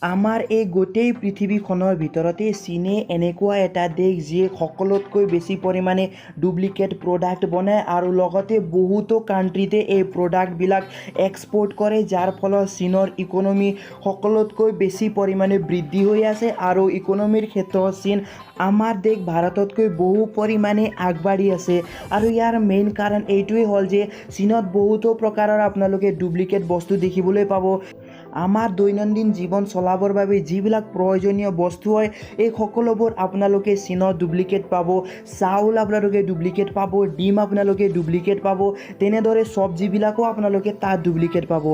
আমাৰ এই গোটেই পৃথিৱীখনৰ ভিতৰতে চীনে এনেকুৱা এটা দেশ যিয়ে সকলোতকৈ বেছি পৰিমাণে ডুপ্লিকেট প্ৰডাক্ট বনায় আৰু লগতে বহুতো কাণ্ট্ৰিতে এই প্ৰডাক্টবিলাক এক্সপৰ্ট কৰে, যাৰ ফলত চীনৰ ইকনমি সকলোতকৈ বেছি পৰিমাণে বৃদ্ধি হৈ আছে আৰু ইকনমিৰ ক্ষেত্ৰত চীন আমাৰ দেশ ভাৰততকৈ বহু পৰিমাণে আগবাঢ়ি আছে। আৰু ইয়াৰ মেইন কাৰণ এইটোৱেই হ'ল যে চীনত বহুতো প্ৰকাৰৰ আপোনালোকে ডুপ্লিকেট বস্তু দেখিবলৈ পাব। আমাৰ দৈনন্দিন জীৱন চলাবৰ বাবে যিবিলাক প্ৰয়োজনীয় বস্তু হয় এই সকলোবোৰ আপোনালোকে চীনত ডুপ্লিকেট পাব। চাউল আপোনালোকে ডুপ্লিকেট পাব, ডিম আপোনালোকে ডুপ্লিকেট পাব, তেনেদৰে চব্জিবিলাকো আপোনালোকে তাত ডুপ্লিকেট পাব।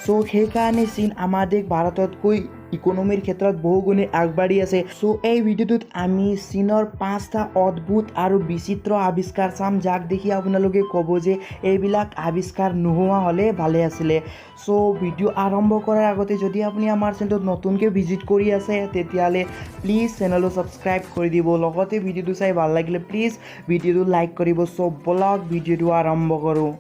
চ' সেইকাৰণে চীন আমাৰ দেশ ভাৰততকৈ ইকনমিৰ ক্ষেত্ৰত বহুগুণে আগবাঢ়ি আছে। চ' এই ভিডিঅ'টোত আমি চীনৰ 5টা অদ্ভুত আৰু বিচিত্ৰ আৱিষ্কাৰ চাম, যাক দেখি আপোনালোকে ক'ব যে এইবিলাক আৱিষ্কাৰ নোহোৱা হ'লে ভালে আছিলে। চ' ভিডিঅ' আৰম্ভ কৰাৰ আগতে যদি আপুনি আমাৰ চেনেলটোত নতুনকৈ ভিজিট কৰি আছে তেতিয়াহ'লে প্লিজ চেনেলটো ছাবস্ক্ৰাইব কৰি দিব, লগতে ভিডিঅ'টো চাই ভাল লাগিলে প্লিজ ভিডিঅ'টো লাইক কৰিব। চ' ব'লক ভিডিঅ'টো আৰম্ভ কৰোঁ।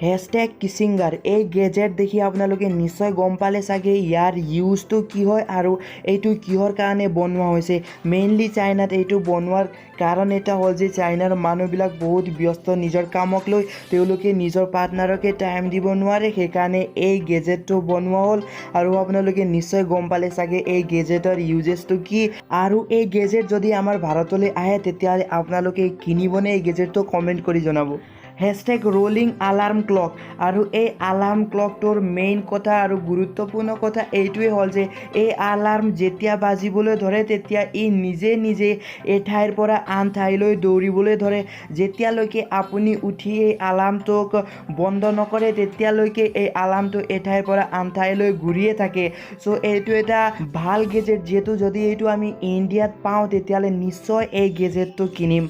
হেছটেগ কিচিংগাৰ এই গেজেট দেখি আপোনালোকে নিশ্চয় গম পালে চাগে ইয়াৰ ইউজটো কি হয় আৰু এইটো কিহৰ কাৰণে বনোৱা হৈছে। মেইনলি চাইনাত এইটো বনোৱাৰ কাৰণ এটা হ'ল যে চাইনাৰ মানুহবিলাক বহুত ব্যস্ত নিজৰ কামক লৈ, তেওঁলোকে নিজৰ পাৰ্টনাৰকে টাইম দিব নোৱাৰে, সেইকাৰণে এই গেজেটটো বনোৱা হ'ল। আৰু আপোনালোকে নিশ্চয় গম পালে চাগে এই গেজেটৰ ইউজেছটো কি, আৰু এই গেজেট যদি আমাৰ ভাৰতলৈ আহে তেতিয়াহ'লে আপোনালোকে কিনিবনে এই গেজেটটো কমেণ্ট কৰি জনাব। হেছটেগ ৰলিং আলাৰ্ম ক্লক আৰু এই আলাৰ্ম ক্লকটোৰ মেইন কথা আৰু গুৰুত্বপূৰ্ণ কথা এইটোৱে হ'ল যে এই আলাৰ্ম যেতিয়া বাজিবলৈ ধৰে তেতিয়া ই নিজে নিজে এঠাইৰ পৰা আন ঠাইলৈ দৌৰিবলৈ ধৰে। যেতিয়ালৈকে আপুনি উঠি এই আলাৰ্মটোক বন্ধ নকৰে তেতিয়ালৈকে এই আলাৰ্মটো এঠাইৰ পৰা আন ঠাইলৈ ঘূৰিয়ে থাকে। চ' এইটো এটা ভাল গেজেট, যিহেতু যদি এইটো আমি ইণ্ডিয়াত পাওঁ তেতিয়াহ'লে নিশ্চয় এই গেজেটটো কিনিম।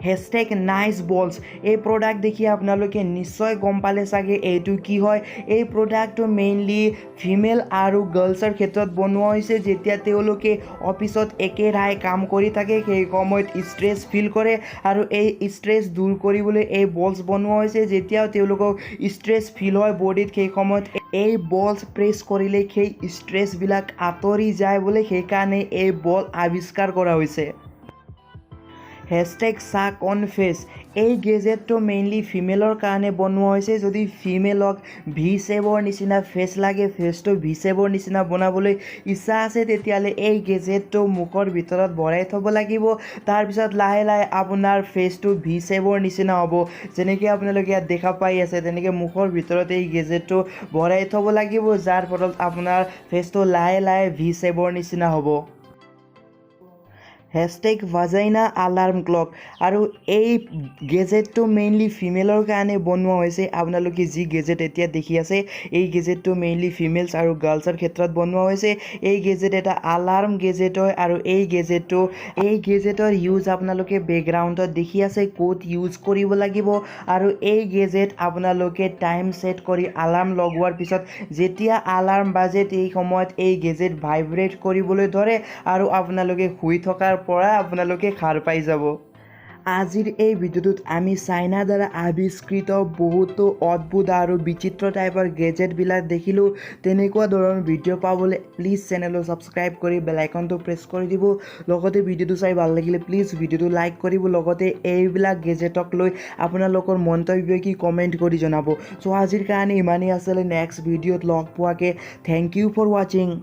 হেছটেগ নাইচ বলছ এই প্ৰডাক্ট দেখি আপোনালোকে নিশ্চয় গম পালে চাগে এইটো কি হয়। এই প্ৰডাক্টটো মেইনলি ফিমেল আৰু গাৰ্লছৰ ক্ষেত্ৰত বনোৱা হৈছে। যেতিয়া তেওঁলোকে অফিচত একেৰাহে কাম কৰি থাকে সেই সময়ত ষ্ট্ৰেছ ফিল কৰে আৰু এই ষ্ট্ৰেছ দূৰ কৰিবলৈ এই বলছ বনোৱা হৈছে। যেতিয়া তেওঁলোকক ষ্ট্ৰেছ ফিল হয় বডিত সেই সময়ত এই বলছ প্ৰেছ কৰিলে সেই ষ্ট্ৰেছবিলাক আঁতৰি যায় বোলে, সেইকাৰণে এই বল আৱিষ্কাৰ কৰা হৈছে। হেছটেগ চাক অন ফেচ এই গেজেটটো মেইনলি ফিমেলৰ কাৰণে বনোৱা হৈছে। যদি ফিমেলক ভি শ্বেপৰ নিচিনা ফেচ লাগে, ফেচটো ভি শ্বেপৰ নিচিনা বনাবলৈ ইচ্ছা আছে, তেতিয়াহ'লে এই গেজেটটো মুখৰ ভিতৰত ভৰাই থ'ব লাগিব। তাৰপিছত লাহে লাহে আপোনাৰ ফেচটো ভি শ্বেপৰ নিচিনা হ'ব, যেনেকৈ আপোনালোকে ইয়াত দেখা পাই আছে, তেনেকৈ মুখৰ ভিতৰত এই গেজেটটো ভৰাই থ'ব লাগিব, যাৰ ফলত আপোনাৰ ফেচটো লাহে লাহে ভি শ্বেপৰ নিচিনা হ'ব। হেছটেগ ভাজাইনা আলাৰ্ম ক্লক আৰু এই গেজেটটো মেইনলি ফিমেলৰ কাৰণে বনোৱা হৈছে। আপোনালোকে যি গেজেট এতিয়া দেখি আছে এই গেজেটটো মেইনলি ফিমেলছ আৰু গাৰ্লছৰ ক্ষেত্ৰত বনোৱা হৈছে। এই গেজেট এটা আলাৰ্ম গেজেট হয় আৰু এই গেজেটৰ ইউজ আপোনালোকে বেকগ্ৰাউণ্ডত দেখি আছে ক'ত ইউজ কৰিব লাগিব। আৰু এই গেজেট আপোনালোকে টাইম ছেট কৰি আলাৰ্ম লগোৱাৰ পিছত যেতিয়া আলাৰ্ম বাজে এই সময়ত এই গেজেট ভাইব্ৰেট কৰিবলৈ ধৰে আৰু আপোনালোকে শুই থকাৰ পৰা আপোনালোকে সাৰ পাই যাব। আজিৰ এই ভিডিঅ'টোত আমি চাইনাৰ দ্বাৰা আৱিষ্কৃত বহুতো অদ্ভুত আৰু বিচিত্ৰ টাইপৰ গেজেটবিলাক দেখিলোঁ। তেনেকুৱা ধৰণৰ ভিডিঅ' পাবলৈ প্লিজ চেনেলটো ছাবস্ক্ৰাইব কৰি বেল আইকনটো প্ৰেছ কৰি দিব। লগতে ভিডিঅ'টো চাই ভাল লাগিলে প্লিজ ভিডিঅ'টো লাইক কৰিব। লগতে এইবিলাক গেজেটক লৈ আপোনালোকৰ মন্তব্য কি কমেণ্ট কৰি জনাব। চ' আজিৰ কাৰণে ইমানেই আছিলে। নেক্সট ভিডিঅ'ত লগ পোৱাকৈ থেংক ইউ ফৰ ৱাচিং।